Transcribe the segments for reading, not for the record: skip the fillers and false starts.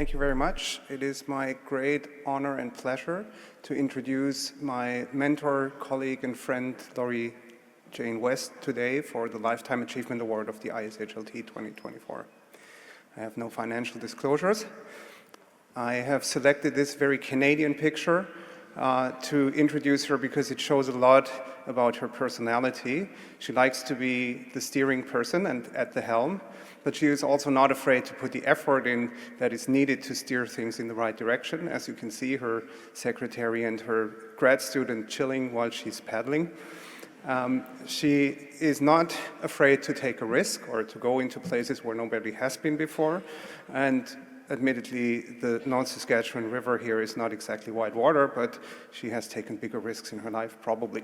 Thank you very much. It is my great honor and pleasure to introduce my mentor, colleague, and friend, Laurie Jane West, today for the Lifetime Achievement Award of the ISHLT 2024. I have no financial disclosures. I have selected this very Canadian picture to introduce her because it shows a lot about her personality. She likes to be the steering person and at the helm, but she is also not afraid to put the effort in that is needed to steer things in the right direction. As you can see, her secretary and her grad student chilling while she's paddling. She is not afraid to take a risk or to go into places where nobody has been before. And admittedly, the North Saskatchewan River here is not exactly white water, but she has taken bigger risks in her life, probably.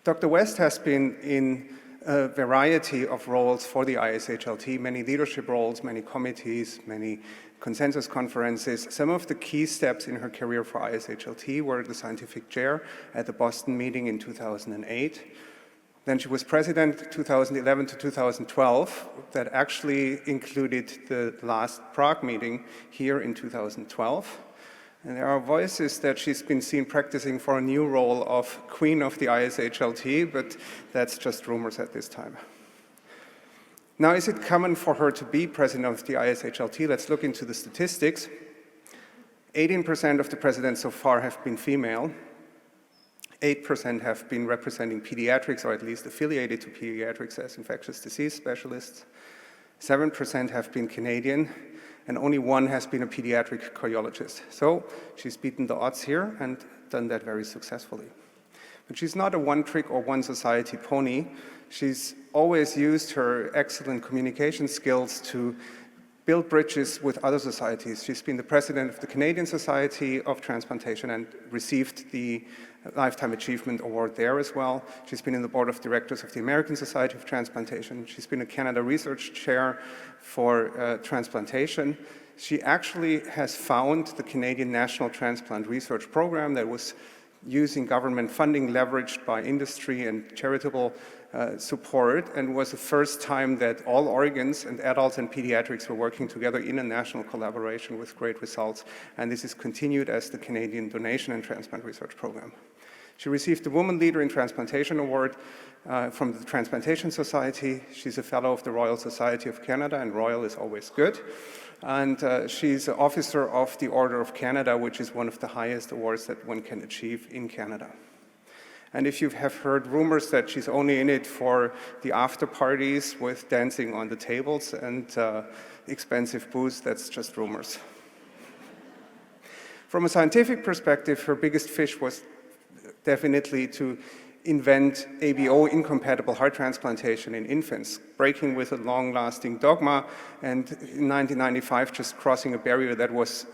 Dr. West has been in a variety of roles for the ISHLT, many leadership roles, many committees, many consensus conferences. Some of the key steps in her career for ISHLT were the scientific chair at the Boston meeting in 2008. Then she was president 2011 to 2012. That actually included the last Prague meeting here in 2012. And there are voices that she's been seen practicing for a new role of Queen of the ISHLT, but that's just rumors at this time. Now, is it common for her to be president of the ISHLT? Let's look into the statistics. 18% of the presidents so far have been female. 8% have been representing pediatrics, or at least affiliated to pediatrics as infectious disease specialists. 7% have been Canadian, and only 1 has been a pediatric cardiologist. So she's beaten the odds here and done that very successfully. But she's not a one-trick or one-society pony. She's always used her excellent communication skills to build bridges with other societies. She's been the president of the Canadian Society of Transplantation and received the Lifetime Achievement Award there as well. She's been in the board of directors of the American Society of Transplantation. She's been a Canada Research Chair for Transplantation. She actually has found the Canadian National Transplant Research Program that was using government funding leveraged by industry and charitable support, and was the first time that all organs and adults and pediatrics were working together in a national collaboration with great results. And this is continued as the Canadian Donation and Transplant Research Program. She received the Woman Leader in Transplantation Award from the Transplantation Society. She's a fellow of the Royal Society of Canada, and royal is always good. And she's an officer of the Order of Canada, which is one of the highest awards that one can achieve in Canada. And if you have heard rumors that she's only in it for the after parties with dancing on the tables and expensive booze, that's just rumors. From a scientific perspective, her biggest fish was definitely to invent ABO-incompatible heart transplantation in infants, breaking with a long-lasting dogma, and in 1995 just crossing a barrier that was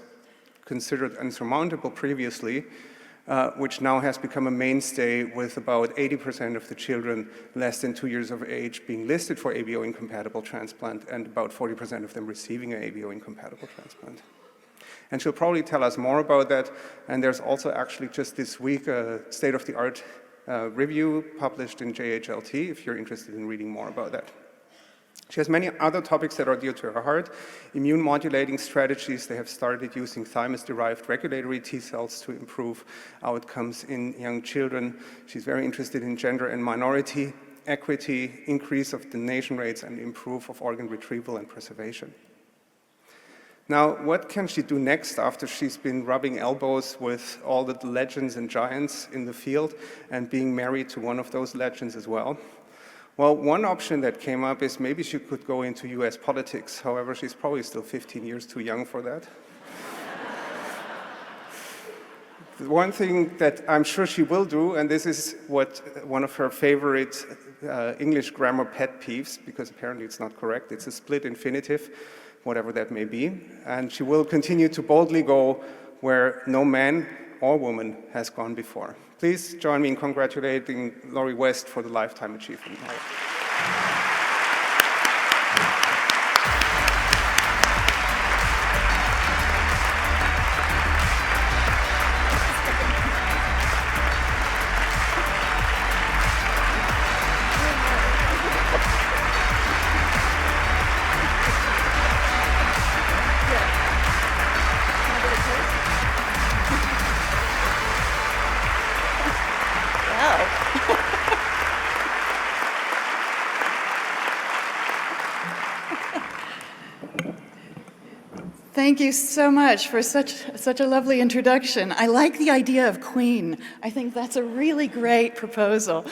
considered insurmountable previously, which now has become a mainstay with about 80% of the children less than 2 years of age being listed for ABO-incompatible transplant and about 40% of them receiving an ABO-incompatible transplant. And she'll probably tell us more about that. And there's also actually just this week a state-of-the-art review published in ISHLT if you're interested in reading more about that. She has many other topics that are dear to her heart. Immune modulating strategies. They have started using thymus-derived regulatory T cells to improve outcomes in young children. She's very interested in gender and minority equity, increase of donation rates, and improve of organ retrieval and preservation. Now, what can she do next after she's been rubbing elbows with all the legends and giants in the field and being married to one of those legends as well? Well, one option that came up is maybe she could go into US politics. However, she's probably still 15 years too young for that. The one thing that I'm sure she will do, and this is what one of her favorite English grammar pet peeves, because apparently it's not correct, it's a split infinitive, whatever that may be. And she will continue to boldly go where no man or woman has gone before. Please join me in congratulating Laurie West for the Lifetime Achievement Award. Wow. Thank you so much for such a lovely introduction. I like the idea of queen. I think that's a really great proposal.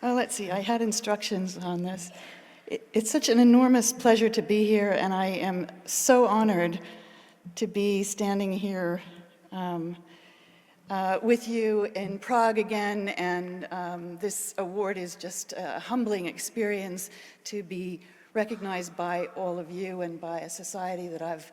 Let's see, I had instructions on this. It's such an enormous pleasure to be here, and I am so honored to be standing here with you in Prague again, and this award is just a humbling experience to be recognized by all of you and by a society that I've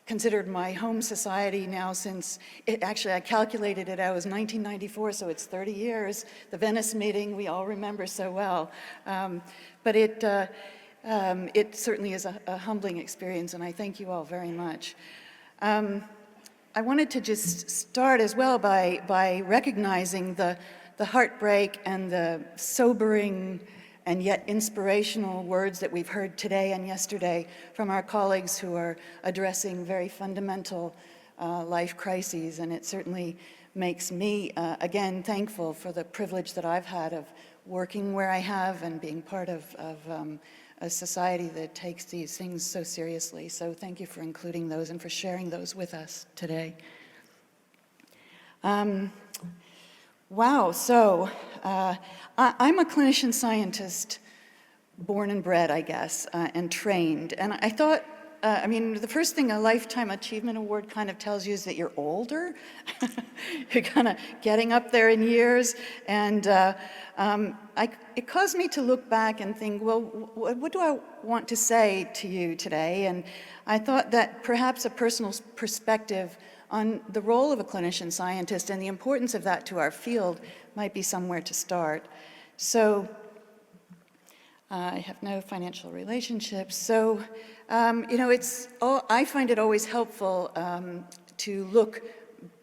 considered my home society now since, I calculated it, I was 1994, so it's 30 years. The Venice meeting we all remember so well. But it certainly is a humbling experience, and I thank you all very much. I wanted to just start as well by recognizing the heartbreak and the sobering and yet inspirational words that we've heard today and yesterday from our colleagues who are addressing very fundamental life crises. And it certainly makes me, again, thankful for the privilege that I've had of working where I have and being part of a society that takes these things so seriously. So thank you for including those and for sharing those with us today. Wow, so I'm a clinician scientist, born and bred, I guess, and trained. And I thought, I mean, the first thing a Lifetime Achievement Award kind of tells you is that you're older. You're kind of getting up there in years. And it caused me to look back and think, well, what do I want to say to you today? And I thought that perhaps a personal perspective on the role of a clinician scientist and the importance of that to our field might be somewhere to start. So I have no financial relationships. So, you know, I find it always helpful to look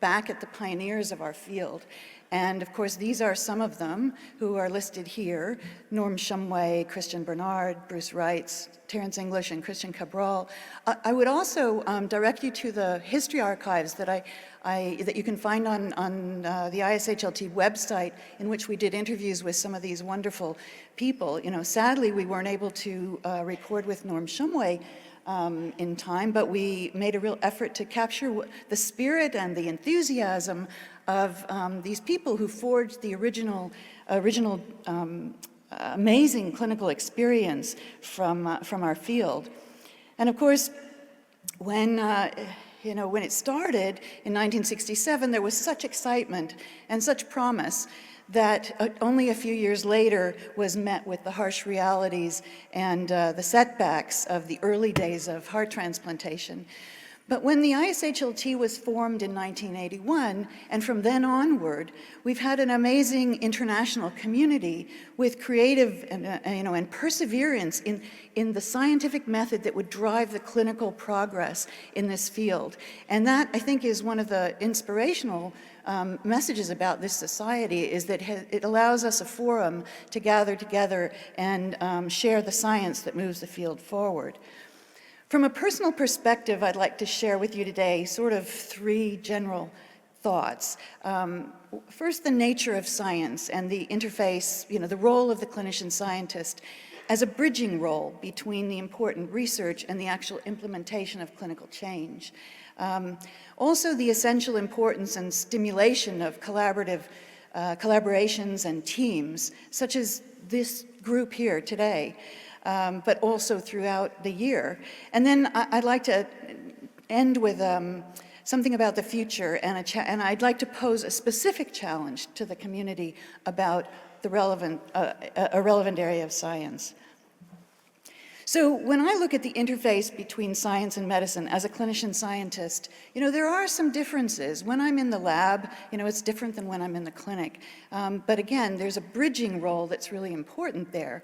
back at the pioneers of our field. And of course, these are some of them who are listed here: Norm Shumway, Christian Bernard, Bruce Wrights, Terence English, and Christian Cabral. I would also direct you to the history archives that you can find on the ISHLT website, in which we did interviews with some of these wonderful people. You know, sadly, we weren't able to record with Norm Shumway in time, but we made a real effort to capture the spirit and the enthusiasm of these people who forged the original amazing clinical experience from our field. And of course, when it started in 1967, there was such excitement and such promise that only a few years later was met with the harsh realities and the setbacks of the early days of heart transplantation. But when the ISHLT was formed in 1981, and from then onward, we've had an amazing international community with creative and perseverance in the scientific method that would drive the clinical progress in this field. And that, I think, is one of the inspirational messages about this society, is that it allows us a forum to gather together and share the science that moves the field forward. From a personal perspective, I'd like to share with you today sort of three general thoughts. First, the nature of science and the interface, the role of the clinician scientist as a bridging role between the important research and the actual implementation of clinical change. Also, the essential importance and stimulation of collaborations and teams, such as this group here today. But also throughout the year. And then I'd like to end with something about the future, and I'd like to pose a specific challenge to the community about a relevant area of science. So when I look at the interface between science and medicine as a clinician scientist, there are some differences. When I'm in the lab, it's different than when I'm in the clinic. But again, there's a bridging role that's really important there.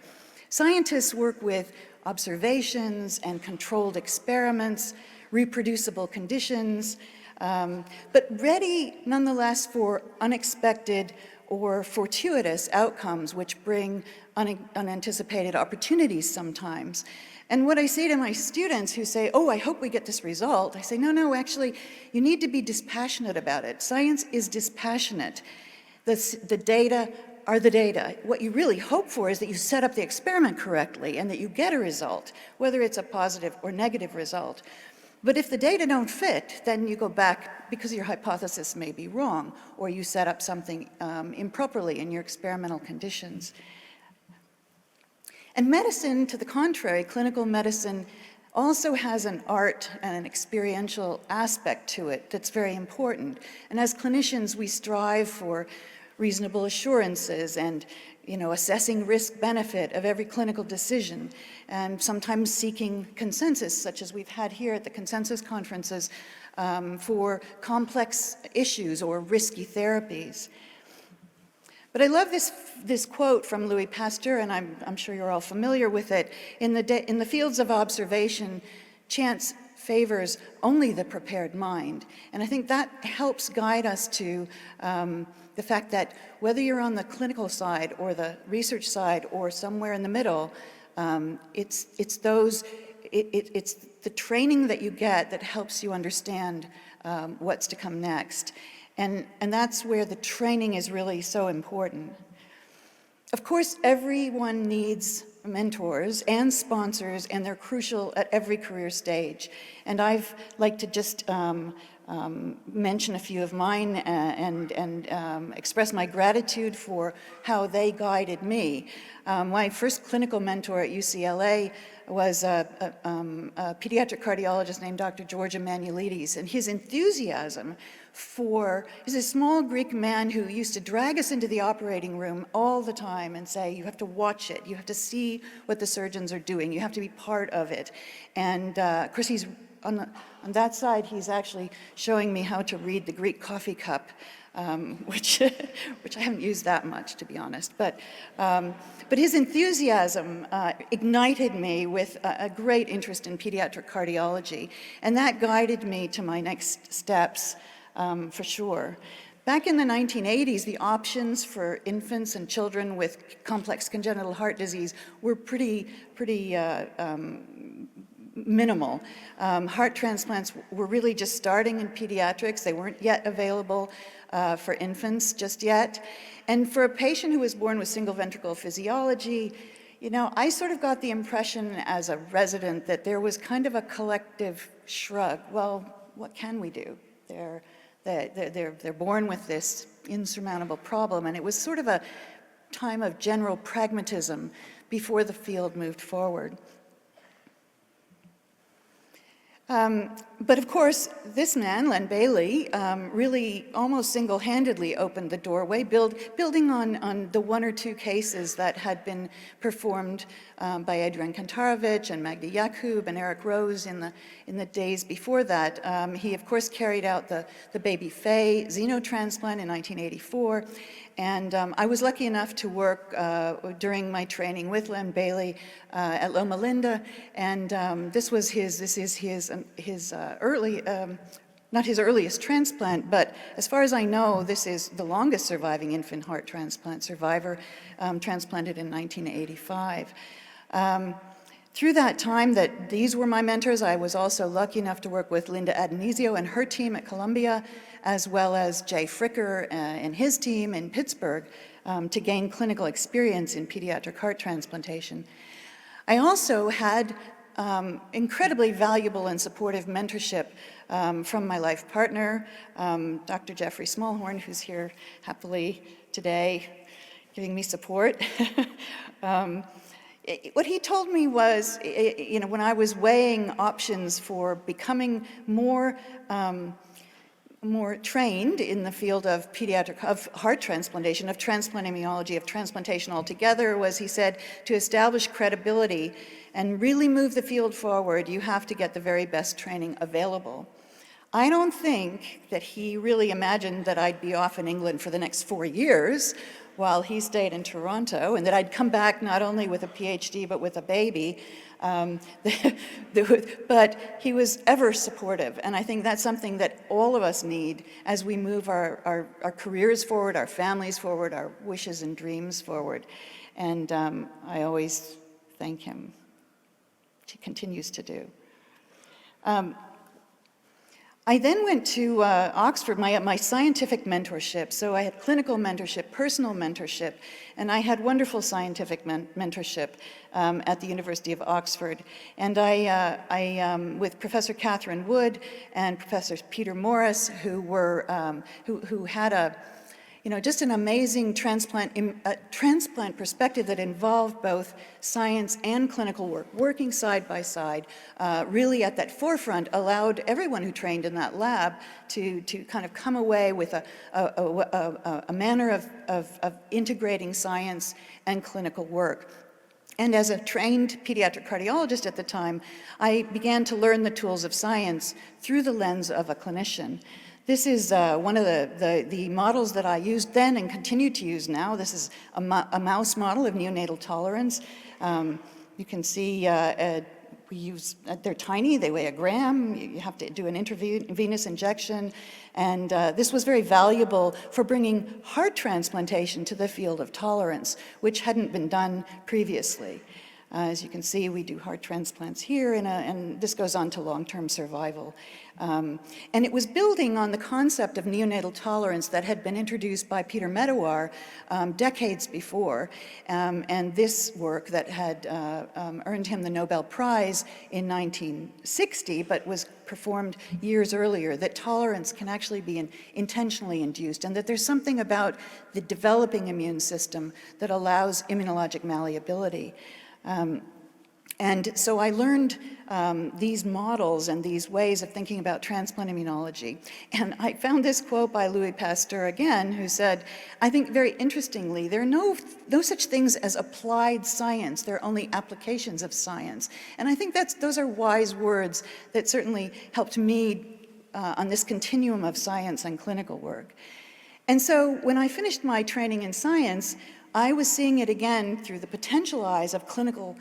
Scientists work with observations and controlled experiments, reproducible conditions, but ready nonetheless for unexpected or fortuitous outcomes which bring unanticipated opportunities sometimes. And what I say to my students who say, oh, I hope we get this result, I say, no, actually, you need to be dispassionate about it. Science is dispassionate. The data are the data. What you really hope for is that you set up the experiment correctly and that you get a result, whether it's a positive or negative result. But if the data don't fit, then you go back because your hypothesis may be wrong, or you set up something improperly in your experimental conditions. And medicine, to the contrary, clinical medicine also has an art and an experiential aspect to it that's very important. And as clinicians, we strive for reasonable assurances and assessing risk-benefit of every clinical decision, and sometimes seeking consensus, such as we've had here at the consensus conferences, for complex issues or risky therapies. But I love this quote from Louis Pasteur, and I'm sure you're all familiar with it. In the fields of observation, chance favors only the prepared mind. And I think that helps guide us to the fact that whether you're on the clinical side or the research side or somewhere in the middle, it's the training that you get that helps you understand what's to come next. And that's where the training is really so important. Of course, everyone needs mentors and sponsors, and they're crucial at every career stage. And I've like to just mention a few of mine and express my gratitude for how they guided me. My first clinical mentor at UCLA was a pediatric cardiologist named Dr. George Emanuelides, and his enthusiasm he's a small Greek man who used to drag us into the operating room all the time and say, you have to watch it, you have to see what the surgeons are doing, you have to be part of it. And of course, he's on that side, he's actually showing me how to read the Greek coffee cup, which I haven't used that much, to be honest. But his enthusiasm ignited me with a great interest in pediatric cardiology, and that guided me to my next steps, for sure. Back in the 1980s, the options for infants and children with complex congenital heart disease were pretty minimal. Heart transplants were really just starting in pediatrics. They weren't yet available for infants just yet. And for a patient who was born with single ventricle physiology, I sort of got the impression as a resident that there was kind of a collective shrug. Well, what can we do? They're born with this insurmountable problem, and it was sort of a time of general pragmatism before the field moved forward. But of course, this man, Len Bailey, really almost single-handedly opened the doorway, building on the one or two cases that had been performed by Adrian Kantarovich and Magda Yakub and Eric Rose in the days before that. He, of course, carried out the baby Faye xenotransplant in 1984. And I was lucky enough to work during my training with Len Bailey at Loma Linda, and this is his early, not his earliest transplant, but as far as I know, this is the longest surviving infant heart transplant survivor, transplanted in 1985. Through that time that these were my mentors, I was also lucky enough to work with Linda Adonisio and her team at Columbia, as well as Jay Fricker and his team in Pittsburgh, to gain clinical experience in pediatric heart transplantation. I also had incredibly valuable and supportive mentorship from my life partner, Dr. Jeffrey Smallhorn, who's here happily today giving me support. What he told me was, when I was weighing options for becoming more trained in the field of of heart transplantation, of transplant immunology, of transplantation altogether, was, he said, to establish credibility and really move the field forward, you have to get the very best training available. I don't think that he really imagined that I'd be off in England for the next 4 years while he stayed in Toronto, and that I'd come back not only with a PhD but with a baby. But he was ever supportive, and I think that's something that all of us need as we move our careers forward, our families forward, our wishes and dreams forward. And I always thank him, which he continues to do. I then went to Oxford, my scientific mentorship. So I had clinical mentorship, personal mentorship, and I had wonderful scientific mentorship at the University of Oxford. And with Professor Catherine Wood and Professor Peter Morris, who had just an amazing transplant perspective that involved both science and clinical work, working side by side, really at that forefront, allowed everyone who trained in that lab to kind of come away with a manner of integrating science and clinical work. And as a trained pediatric cardiologist at the time, I began to learn the tools of science through the lens of a clinician. This is one of the models that I used then and continue to use now. This is a mouse model of neonatal tolerance. You can see they're tiny, they weigh a gram. You have to do an intravenous injection. And this was very valuable for bringing heart transplantation to the field of tolerance, which hadn't been done previously. As you can see, we do heart transplants here, and this goes on to long-term survival. And it was building on the concept of neonatal tolerance that had been introduced by Peter Medawar decades before, and this work that had earned him the Nobel Prize in 1960, but was performed years earlier, that tolerance can actually be intentionally induced, and that there's something about the developing immune system that allows immunologic malleability. And so I learned these models and these ways of thinking about transplant immunology. And I found this quote by Louis Pasteur again, who said, I think very interestingly, there are no such things as applied science. There are only applications of science. And I think those are wise words that certainly helped me on this continuum of science and clinical work. And so when I finished my training in science, I was seeing it again through the potential eyes of clinical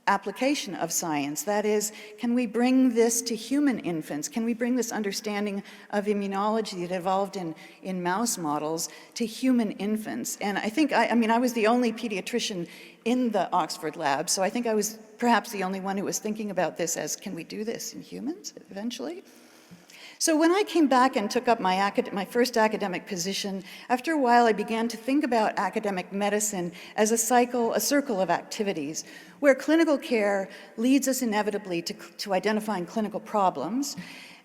application of science. That is, can we bring this to human infants? Can we bring this understanding of immunology that evolved in mouse models to human infants? And I think, I was the only pediatrician in the Oxford lab, so I think I was perhaps the only one who was thinking about this as, can we do this in humans eventually? So when I came back and took up my first academic position, after a while I began to think about academic medicine as a circle of activities, where clinical care leads us inevitably to identifying clinical problems,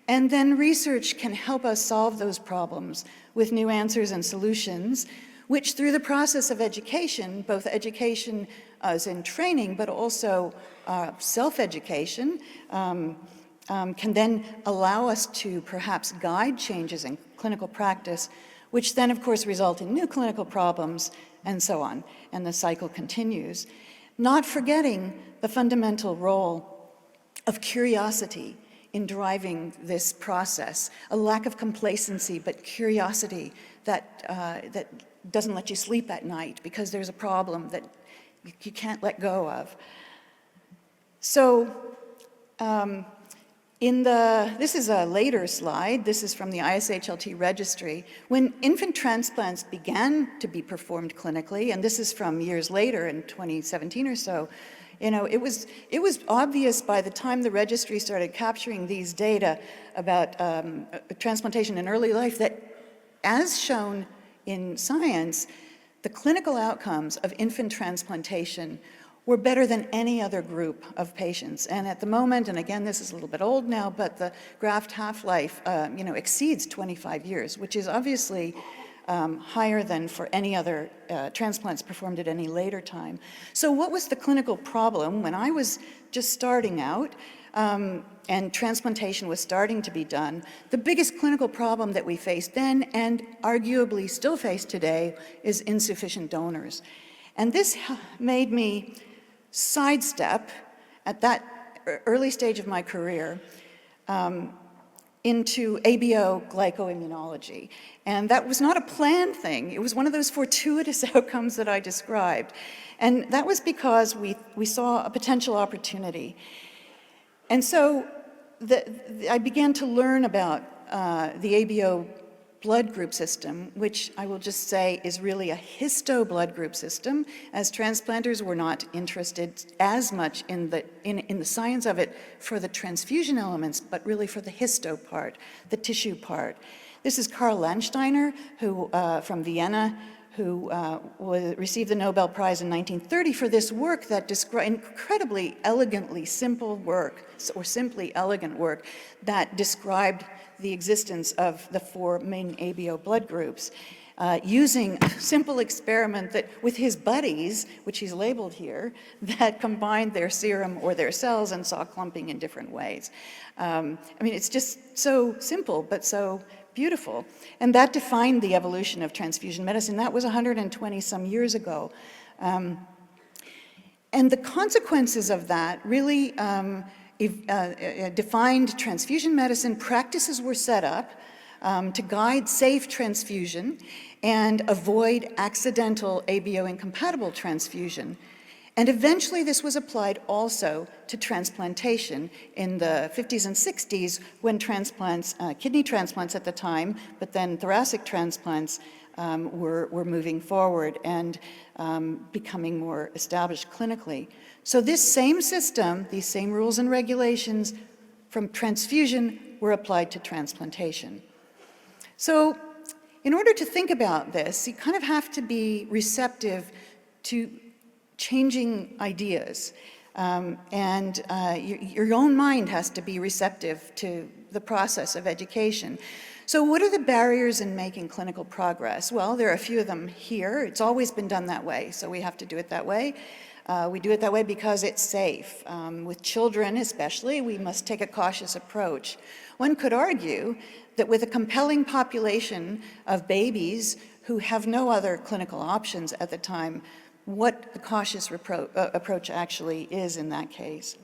and then research can help us solve those problems with new answers and solutions, which through the process of education, both education as in training, but also self-education, can then allow us to perhaps guide changes in clinical practice, which then of course result in new clinical problems and so on, and the cycle continues. Not forgetting the fundamental role of curiosity in driving this process, a lack of complacency, but curiosity that doesn't let you sleep at night because there's a problem that you can't let go of. So, this is a later slide. This is from the ISHLT registry. When infant transplants began to be performed clinically, and this is from years later in 2017 or so, it was obvious by the time the registry started capturing these data about transplantation in early life that, as shown in science, the clinical outcomes of infant transplantation were better than any other group of patients. And at the moment, and again, this is a little bit old now, but the graft half-life, exceeds 25 years, which is obviously higher than for any other transplants performed at any later time. So what was the clinical problem when I was just starting out and transplantation was starting to be done? The biggest clinical problem that we faced then, and arguably still face today, is insufficient donors. And this made me sidestep, at that early stage of my career, into ABO glycoimmunology. And that was not a planned thing. It was one of those fortuitous outcomes that I described. And that was because we saw a potential opportunity. And so I began to learn about the ABO blood group system, which I will just say is really a histo blood group system, as transplanters were not interested as much in the science of it for the transfusion elements, but really for the histo part, the tissue part. This is Karl Landsteiner, who, from Vienna, who received the Nobel Prize in 1930 for this work that described incredibly elegantly simple work, or simply elegant work, that described the existence of the 4 main ABO blood groups, using a simple experiment that with his buddies, which he's labeled here, that combined their serum or their cells and saw clumping in different ways. I mean, it's just so simple, but so beautiful. And that defined the evolution of transfusion medicine. That was 120 some years ago. And the consequences of that really defined transfusion medicine. Practices were set up to guide safe transfusion and avoid accidental ABO-incompatible transfusion. And eventually this was applied also to transplantation in the 50s and 60s when transplants, kidney transplants at the time, but then thoracic transplants were moving forward and becoming more established clinically. So this same system, these same rules and regulations from transfusion were applied to transplantation. So in order to think about this, you kind of have to be receptive to changing ideas. Your own mind has to be receptive to the process of education. So what are the barriers in making clinical progress? Well, there are a few of them here. It's always been done that way, so we have to do it that way. We do it that way because it's safe. With children especially, we must take a cautious approach. One could argue that with a compelling population of babies who have no other clinical options at the time, what the cautious approach actually is in that case.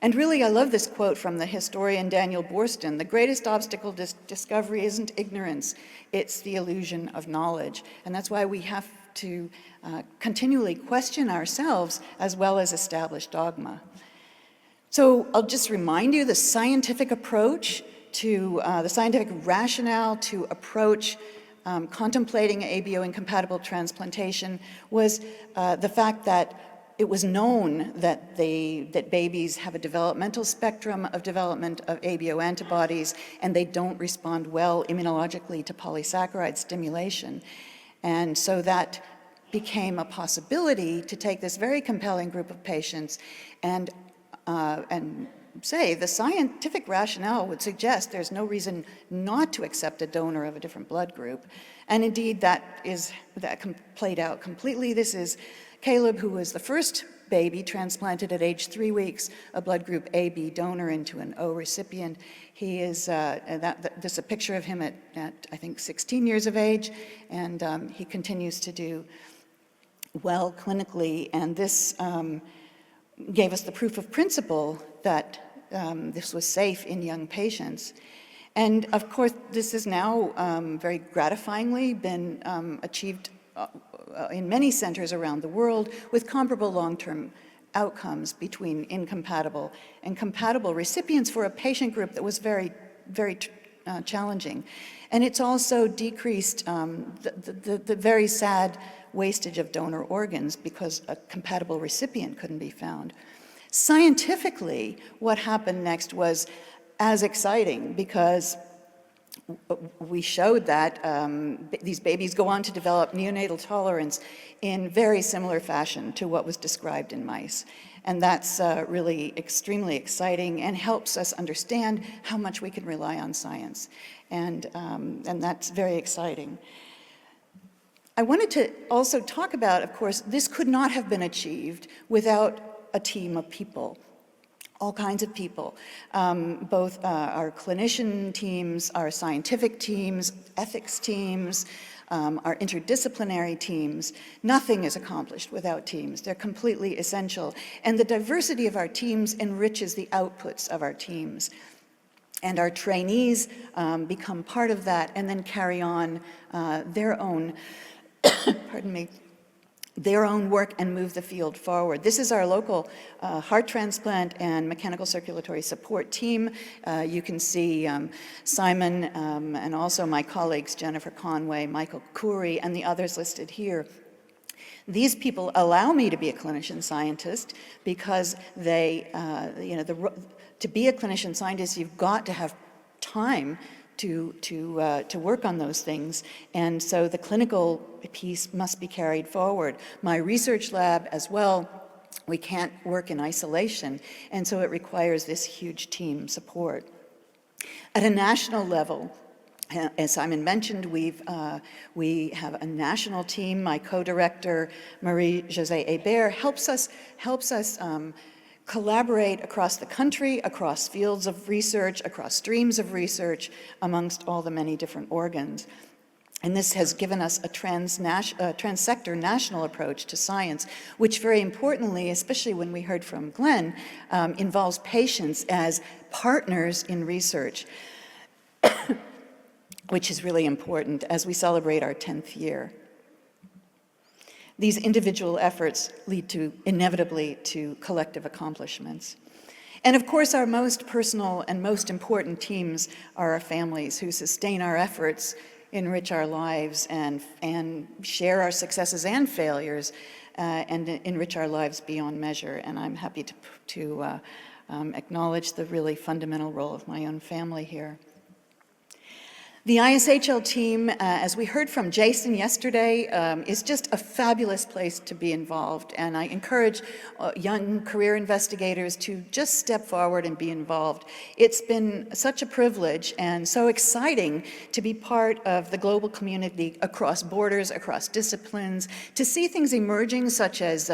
And really, I love this quote from the historian Daniel Boorstin: "The greatest obstacle to discovery isn't ignorance, it's the illusion of knowledge." And that's why we have to continually question ourselves as well as establish dogma. So I'll just remind you the scientific approach to, the scientific rationale to approach contemplating ABO-incompatible transplantation was the fact that it was known that babies have a developmental spectrum of development of ABO antibodies, and they don't respond well immunologically to polysaccharide stimulation. And so that became a possibility to take this very compelling group of patients and say the scientific rationale would suggest there's no reason not to accept a donor of a different blood group. And indeed, that played out completely. This is Caleb, who was the first baby transplanted at age 3 weeks, a blood group AB donor into an O recipient. He is, this is a picture of him at I think 16 years of age, and he continues to do well clinically, and this gave us the proof of principle that this was safe in young patients. And of course, this has now very gratifyingly been achieved in many centers around the world with comparable long-term outcomes between incompatible and compatible recipients for a patient group that was very, very challenging. And it's also decreased the very sad wastage of donor organs because a compatible recipient couldn't be found. Scientifically, what happened next was as exciting because we showed that these babies go on to develop neonatal tolerance in very similar fashion to what was described in mice. And that's really extremely exciting and helps us understand how much we can rely on science. And that's very exciting. I wanted to also talk about, of course, this could not have been achieved without a team of people. All kinds of people, both our clinician teams, our scientific teams, ethics teams, our interdisciplinary teams. Nothing is accomplished without teams. They're completely essential. And the diversity of our teams enriches the outputs of our teams. And our trainees become part of that and then carry on their own, pardon me, their own work and move the field forward. This is our local heart transplant and mechanical circulatory support team. You can see Simon and also my colleagues, Jennifer Conway, Michael Khoury, and the others listed here. These people allow me to be a clinician scientist because they, to be a clinician scientist, you've got to have time to work on those things. And so the clinical piece must be carried forward. My research lab as well, we can't work in isolation. And so it requires this huge team support. At a national level, as Simon mentioned, we have a national team. My co-director, Marie-Josée Hébert, helps us collaborate across the country, across fields of research, across streams of research, amongst all the many different organs. And this has given us a trans-sector national approach to science, which very importantly, especially when we heard from Glenn, involves patients as partners in research, which is really important as we celebrate our 10th year. These individual efforts lead inevitably to collective accomplishments. And of course, our most personal and most important teams are our families who sustain our efforts, enrich our lives, and share our successes and failures, and enrich our lives beyond measure. And I'm happy to acknowledge the really fundamental role of my own family here. The ISHL team, as we heard from Jason yesterday, is just a fabulous place to be involved. And I encourage young career investigators to just step forward and be involved. It's been such a privilege and so exciting to be part of the global community across borders, across disciplines, to see things emerging such as,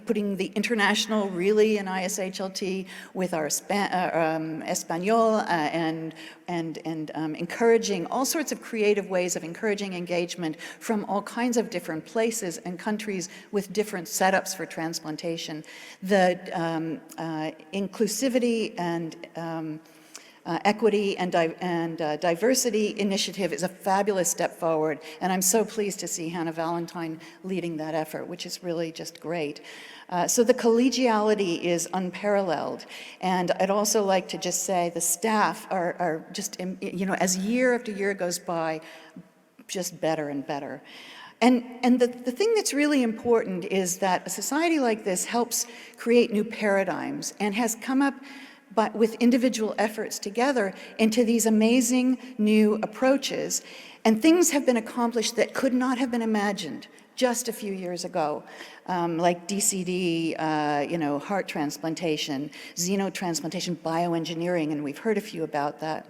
putting the international really in ISHLT with our Espanol and encouraging all sorts of creative ways of encouraging engagement from all kinds of different places and countries with different setups for transplantation. The inclusivity and equity and diversity initiative is a fabulous step forward, and I'm so pleased to see Hannah Valentine leading that effort, which is really just great. So the collegiality is unparalleled, and I'd also like to just say the staff are just, as year after year goes by, just better and better. And the thing that's really important is that a society like this helps create new paradigms and has come up with individual efforts together into these amazing new approaches. And things have been accomplished that could not have been imagined just a few years ago, like DCD, heart transplantation, xenotransplantation, bioengineering, and we've heard a few about that.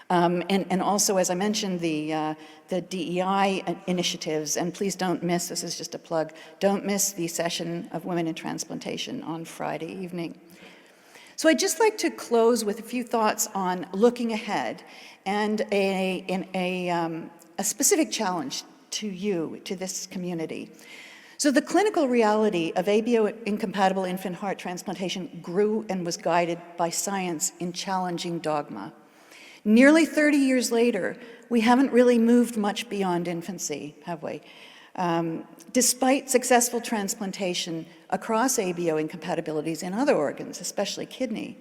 And also, as I mentioned, the DEI initiatives, and please don't miss, this is just a plug, don't miss the session of Women in Transplantation on Friday evening. So I'd just like to close with a few thoughts on looking ahead and a specific challenge to you, to this community. So the clinical reality of ABO-incompatible infant heart transplantation grew and was guided by science in challenging dogma. Nearly 30 years later, we haven't really moved much beyond infancy, have we? Despite successful transplantation across ABO incompatibilities in other organs, especially kidney.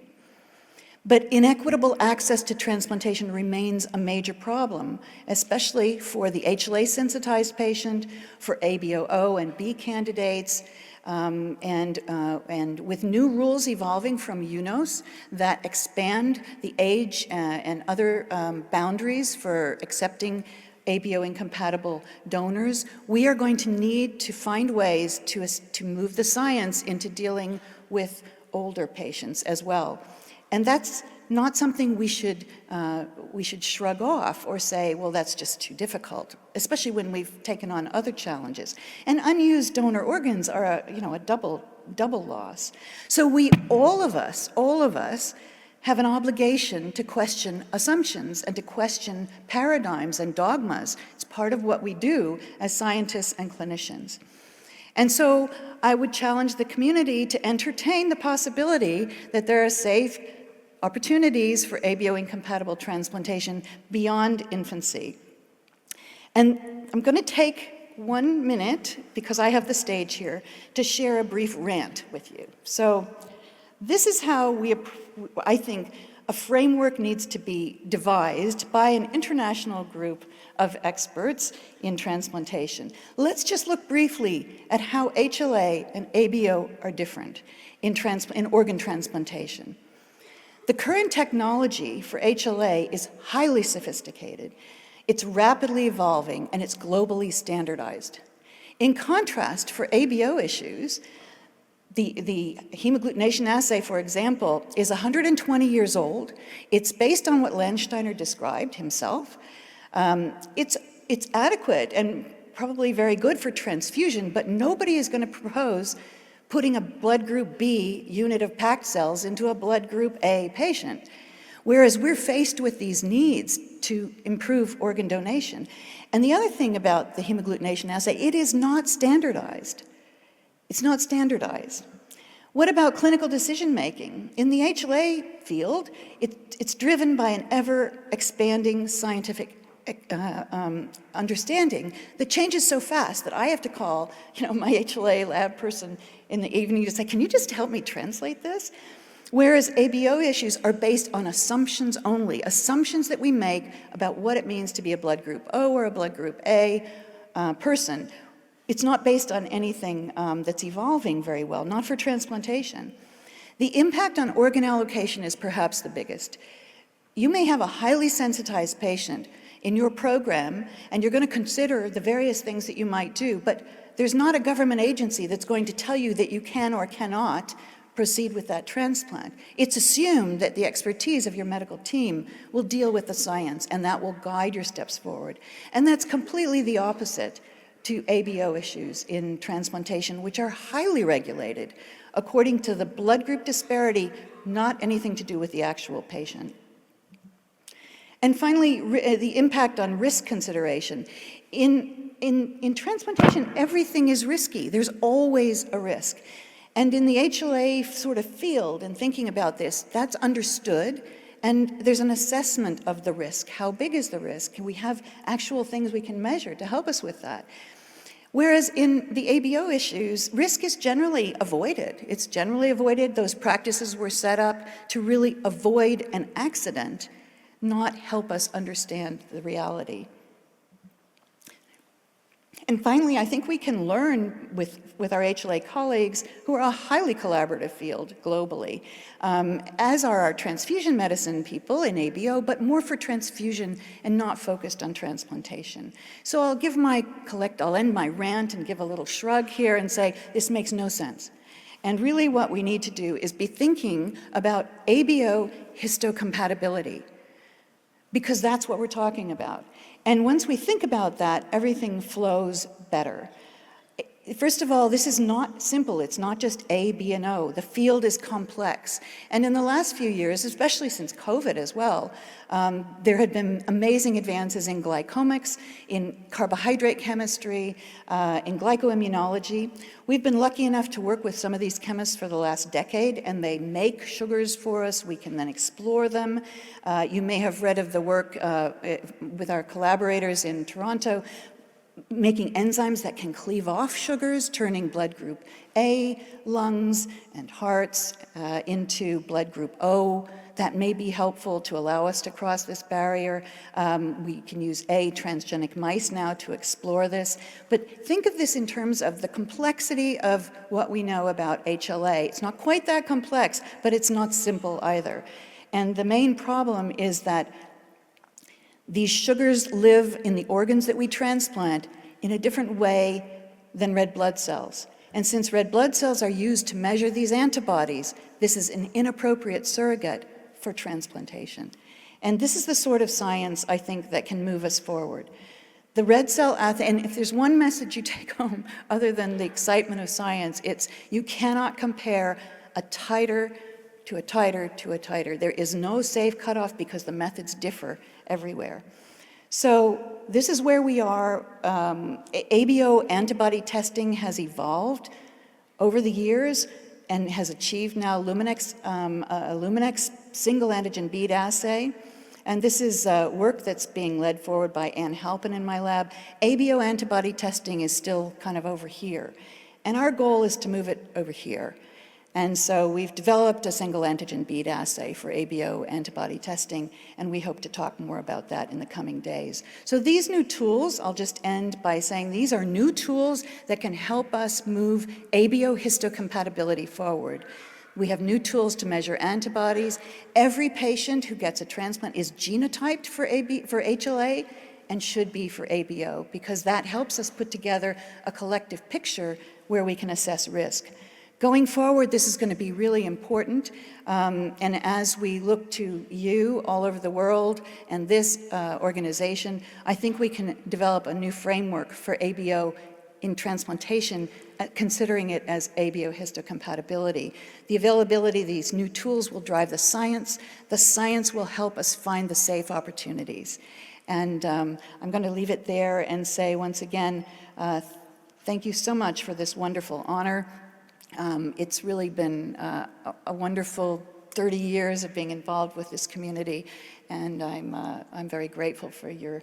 But inequitable access to transplantation remains a major problem, especially for the HLA sensitized patient, for ABO-O and B candidates, and with new rules evolving from UNOS that expand the age and other boundaries for accepting ABO-incompatible donors, we are going to need to find ways to move the science into dealing with older patients as well. And that's not something we should shrug off or say, well, that's just too difficult, especially when we've taken on other challenges. And unused donor organs are a double loss. So all of us have an obligation to question assumptions and to question paradigms and dogmas. It's part of what we do as scientists and clinicians. And so I would challenge the community to entertain the possibility that there are safe, opportunities for ABO-incompatible transplantation beyond infancy. And I'm going to take 1 minute, because I have the stage here, to share a brief rant with you. So this is how I think a framework needs to be devised by an international group of experts in transplantation. Let's just look briefly at how HLA and ABO are different in organ transplantation. The current technology for HLA is highly sophisticated. It's rapidly evolving, and it's globally standardized. In contrast, for ABO issues, the hemagglutination assay, for example, is 120 years old. It's based on what Landsteiner described himself. It's adequate and probably very good for transfusion, but nobody is going to propose putting a blood group B unit of packed cells into a blood group A patient. Whereas we're faced with these needs to improve organ donation. And the other thing about the hemagglutination assay, it is not standardized. It's not standardized. What about clinical decision-making? In the HLA field, it's driven by an ever-expanding scientific understanding that changes so fast that I have to call, my HLA lab person in the evening to say, can you just help me translate this? Whereas ABO issues are based on assumptions only, assumptions that we make about what it means to be a blood group O or a blood group A person. It's not based on anything that's evolving very well, not for transplantation. The impact on organ allocation is perhaps the biggest. You may have a highly sensitized patient in your program, and you're going to consider the various things that you might do, but there's not a government agency that's going to tell you that you can or cannot proceed with that transplant. It's assumed that the expertise of your medical team will deal with the science, and that will guide your steps forward. And that's completely the opposite to ABO issues in transplantation, which are highly regulated according to the blood group disparity, not anything to do with the actual patient. And finally, the impact on risk consideration. In transplantation, everything is risky. There's always a risk. And in the HLA sort of field and thinking about this, that's understood, and there's an assessment of the risk. How big is the risk? Can we have actual things we can measure to help us with that? Whereas in the ABO issues, risk is generally avoided. It's generally avoided. Those practices were set up to really avoid an accident, not help us understand the reality. And finally, I think we can learn with our HLA colleagues, who are a highly collaborative field globally, as are our transfusion medicine people in ABO, but more for transfusion and not focused on transplantation. So I'll end my rant and give a little shrug here and say, this makes no sense. And really what we need to do is be thinking about ABO histocompatibility, because that's what we're talking about. And once we think about that, everything flows better. First of all, this is not simple. It's not just A, B, and O. The field is complex. And in the last few years, especially since COVID as well, there had been amazing advances in glycomics, in carbohydrate chemistry, in glycoimmunology. We've been lucky enough to work with some of these chemists for the last decade, and they make sugars for us. We can then explore them. You may have read of the work with our collaborators in Toronto, making enzymes that can cleave off sugars, turning blood group A, lungs and hearts into blood group O. That may be helpful to allow us to cross this barrier. We can use A transgenic mice now to explore this. But think of this in terms of the complexity of what we know about HLA. It's not quite that complex, but it's not simple either. And the main problem is that these sugars live in the organs that we transplant in a different way than red blood cells. And since red blood cells are used to measure these antibodies, this is an inappropriate surrogate for transplantation. And this is the sort of science, I think, that can move us forward. The red cell, and if there's one message you take home other than the excitement of science, it's you cannot compare a titer to a titer to a titer. There is no safe cutoff because the methods differ everywhere. So this is where we are. ABO antibody testing has evolved over the years. and has achieved now Luminex, a Luminex single antigen bead assay. And this is work that's being led forward by Ann Halpin in my lab. ABO antibody testing is still kind of over here. And our goal is to move it over here. And so we've developed a single antigen bead assay for ABO antibody testing, and we hope to talk more about that in the coming days. So these new tools, I'll just end by saying these are new tools that can help us move ABO histocompatibility forward. We have new tools to measure antibodies. Every patient who gets a transplant is genotyped for HLA and should be for ABO, because that helps us put together a collective picture where we can assess risk. Going forward, this is going to be really important, and as we look to you all over the world and this organization, I think we can develop a new framework for ABO in transplantation, considering it as ABO histocompatibility. The availability of these new tools will drive the science. The science will help us find the safe opportunities. And I'm going to leave it there and say once again, thank you so much for this wonderful honor. It's really been a wonderful 30 years of being involved with this community, and I'm very grateful for your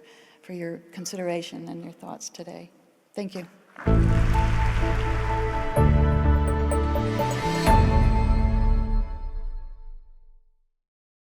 consideration and your thoughts today. Thank you.